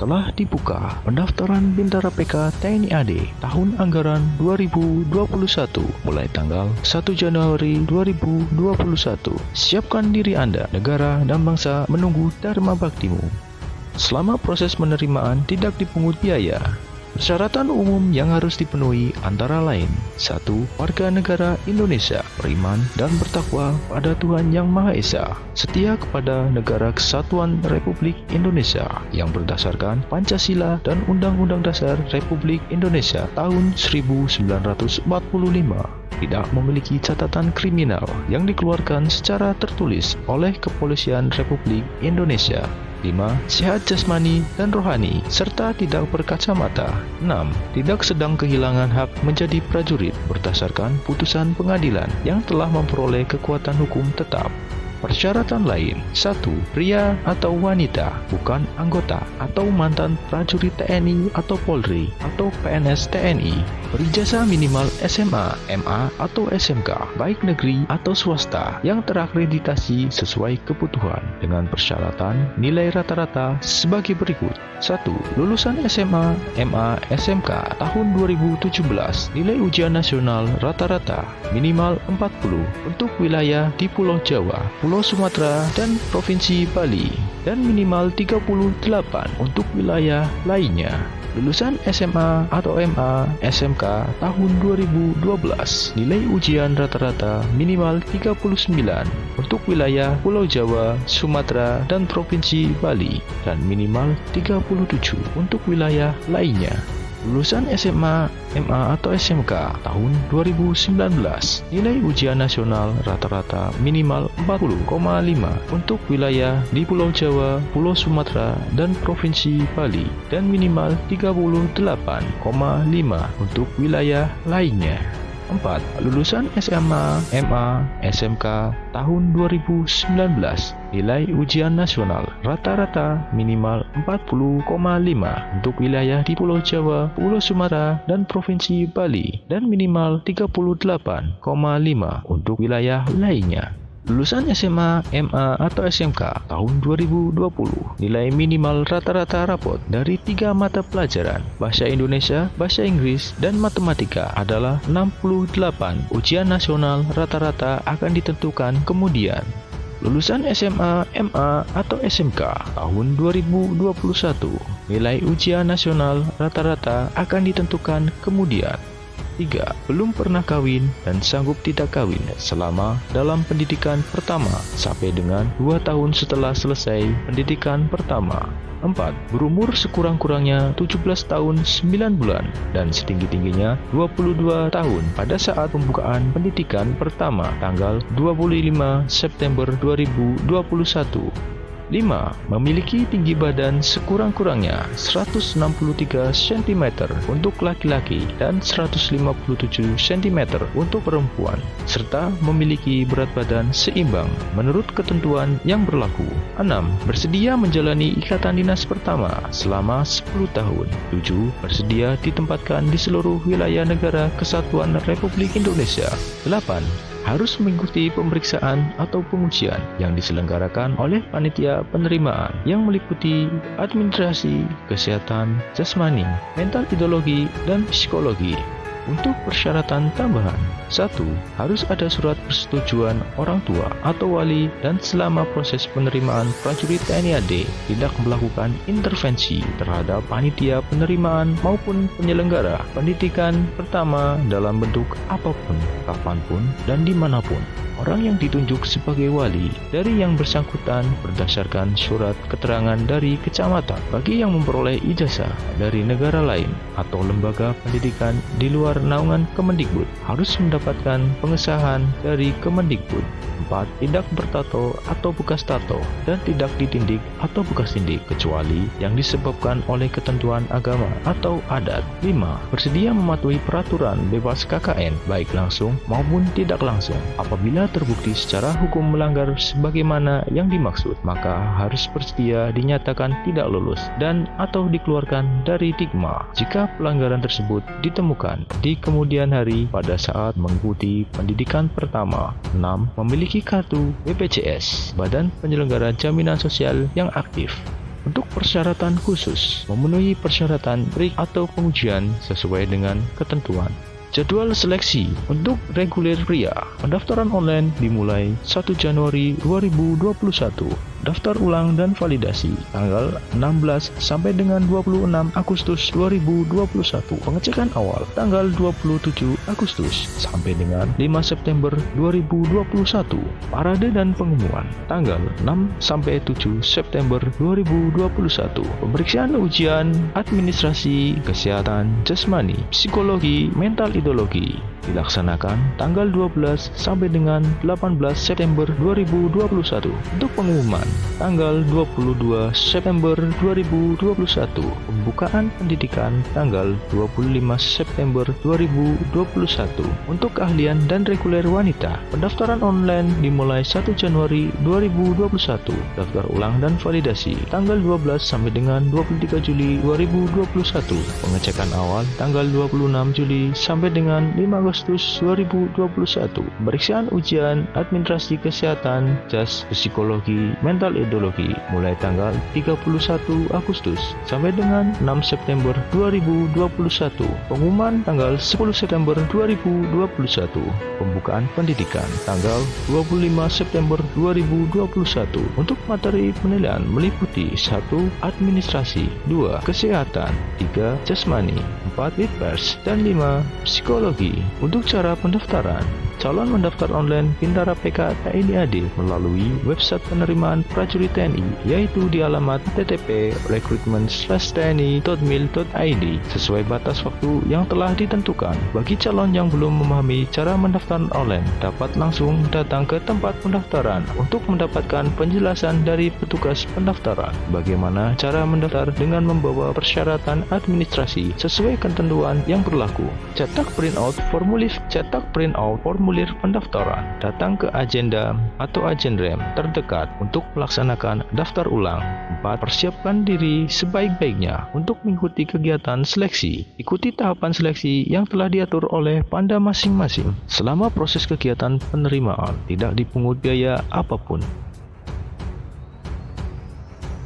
telah dibuka pendaftaran Bintara PK TNI AD tahun anggaran 2021 mulai tanggal 1 Januari 2021. Siapkan diri Anda, negara dan bangsa menunggu dharma baktimu. Selama proses penerimaan tidak dipungut biaya. Persyaratan umum yang harus dipenuhi antara lain: 1. Warga negara Indonesia, beriman dan bertakwa pada Tuhan Yang Maha Esa, setia kepada Negara Kesatuan Republik Indonesia yang berdasarkan Pancasila dan Undang-Undang Dasar Republik Indonesia tahun 1945, tidak memiliki catatan kriminal yang dikeluarkan secara tertulis oleh Kepolisian Republik Indonesia. 5. Sehat jasmani dan rohani, serta tidak berkacamata. 6. Tidak sedang kehilangan hak menjadi prajurit berdasarkan putusan pengadilan yang telah memperoleh kekuatan hukum tetap. Persyaratan lain: 1. Pria atau wanita, bukan anggota atau mantan prajurit TNI atau Polri atau PNS TNI, berijazah minimal SMA, MA atau SMK, baik negeri atau swasta, yang terakreditasi sesuai kebutuhan, dengan persyaratan nilai rata-rata sebagai berikut. 1. Lulusan SMA, MA, SMK tahun 2017, nilai ujian nasional rata-rata minimal 40 untuk wilayah di Pulau Jawa, Pulau Sumatera, dan Provinsi Bali, dan minimal 38 untuk wilayah lainnya. Lulusan SMA atau MA, SMK tahun 2012, nilai ujian rata-rata minimal 39 untuk wilayah Pulau Jawa, Sumatera, dan Provinsi Bali, dan minimal 37 untuk wilayah lainnya. Lulusan SMA, MA atau SMK tahun 2019, nilai ujian nasional rata-rata minimal 40,5 untuk wilayah di Pulau Jawa, Pulau Sumatera, dan Provinsi Bali, dan minimal 38,5 untuk wilayah lainnya. 4. Lulusan SMA, MA, SMK tahun 2019, nilai ujian nasional rata-rata minimal 40,5 untuk wilayah di Pulau Jawa, Pulau Sumatera, dan Provinsi Bali, dan minimal 38,5 untuk wilayah lainnya. Lulusan SMA, MA, atau SMK tahun 2020, nilai minimal rata-rata rapot dari 3 mata pelajaran, Bahasa Indonesia, Bahasa Inggris, dan Matematika adalah 68. Ujian nasional rata-rata akan ditentukan kemudian. Lulusan SMA, MA, atau SMK tahun 2021, nilai ujian nasional rata-rata akan ditentukan kemudian. 3. Belum pernah kawin dan sanggup tidak kawin selama dalam pendidikan pertama sampai dengan 2 tahun setelah selesai pendidikan pertama. 4. Berumur sekurang-kurangnya 17 tahun 9 bulan dan setinggi-tingginya 22 tahun pada saat pembukaan pendidikan pertama tanggal 25 September 2021. 5. Memiliki tinggi badan sekurang-kurangnya 163 cm untuk laki-laki dan 157 cm untuk perempuan, serta memiliki berat badan seimbang menurut ketentuan yang berlaku. 6. Bersedia menjalani ikatan dinas pertama selama 10 tahun. 7. Bersedia ditempatkan di seluruh wilayah Negara Kesatuan Republik Indonesia. 8. Harus mengikuti pemeriksaan atau pengujian yang diselenggarakan oleh panitia penerimaan yang meliputi administrasi, kesehatan, jasmani, mental, ideologi, dan psikologi. Untuk persyaratan tambahan: 1. Harus ada surat persetujuan orang tua atau wali, dan selama proses penerimaan prajurit TNI AD tidak melakukan intervensi terhadap panitia penerimaan maupun penyelenggara pendidikan pertama dalam bentuk apapun, kapanpun, dan dimanapun. Orang yang ditunjuk sebagai wali dari yang bersangkutan berdasarkan surat keterangan dari kecamatan. Bagi yang memperoleh ijazah dari negara lain atau lembaga pendidikan di luar naungan Kemendikbud harus mendapatkan pengesahan dari Kemendikbud. 4. Tidak bertato atau bekas tato dan tidak ditindik atau bekas tindik kecuali yang disebabkan oleh ketentuan agama atau adat. 5. Bersedia mematuhi peraturan bebas KKN baik langsung maupun tidak langsung. Apabila terbukti secara hukum melanggar sebagaimana yang dimaksud, maka harus bersedia dinyatakan tidak lulus dan atau dikeluarkan dari Digma jika pelanggaran tersebut ditemukan di kemudian hari pada saat mengikuti pendidikan pertama. 6. Memiliki kartu BPJS, Badan Penyelenggara Jaminan Sosial yang aktif. Untuk persyaratan khusus, memenuhi persyaratan trik atau pengujian sesuai dengan ketentuan. Jadwal seleksi untuk reguler pria, pendaftaran online dimulai 1 Januari 2021. Daftar ulang dan validasi tanggal 16 sampai dengan 26 Agustus 2021. Pengecekan awal tanggal 27 Agustus sampai dengan 5 September 2021. Parade dan pengumuman tanggal 6 sampai 7 September 2021. Pemeriksaan ujian administrasi, kesehatan, jasmani, psikologi, mental ideologi dilaksanakan tanggal 12 sampai dengan 18 September 2021. Untuk pengumuman tanggal 22 September 2021. Pembukaan pendidikan tanggal 25 September 2021. Untuk keahlian dan reguler wanita, pendaftaran online dimulai 1 Januari 2021. Daftar ulang dan validasi tanggal 12 sampai dengan 23 Juli 2021. Pengecekan awal tanggal 26 Juli sampai dengan 5 Agustus 2021. Pemeriksaan ujian administrasi kesehatan, jas, psikologi, mental ideologi mulai tanggal 31 Agustus sampai dengan 6 September 2021. Pengumuman tanggal 10 September 2021. Pembukaan pendidikan tanggal 25 September 2021. Untuk materi penilaian meliputi 1. Administrasi, 2. Kesehatan, 3. Jasmani, 4. Litpers, dan 5. Psikologi. Untuk cara pendaftaran, calon mendaftar online Bintara PK TNI AD melalui website penerimaan prajurit TNI, yaitu di alamat http://recruitment/tni.mil.id sesuai batas waktu yang telah ditentukan. Bagi calon yang belum memahami cara mendaftar online, dapat langsung datang ke tempat pendaftaran untuk mendapatkan penjelasan dari petugas pendaftaran. Bagaimana cara mendaftar dengan membawa persyaratan administrasi sesuai ketentuan yang berlaku. Cetak printout formulir pendaftaran. Datang ke agenda atau agendrem terdekat untuk melaksanakan daftar ulang. 4. Persiapkan diri sebaik-baiknya untuk mengikuti kegiatan seleksi. Ikuti tahapan seleksi yang telah diatur oleh Panda masing-masing. Selama proses kegiatan penerimaan, tidak dipungut biaya apapun.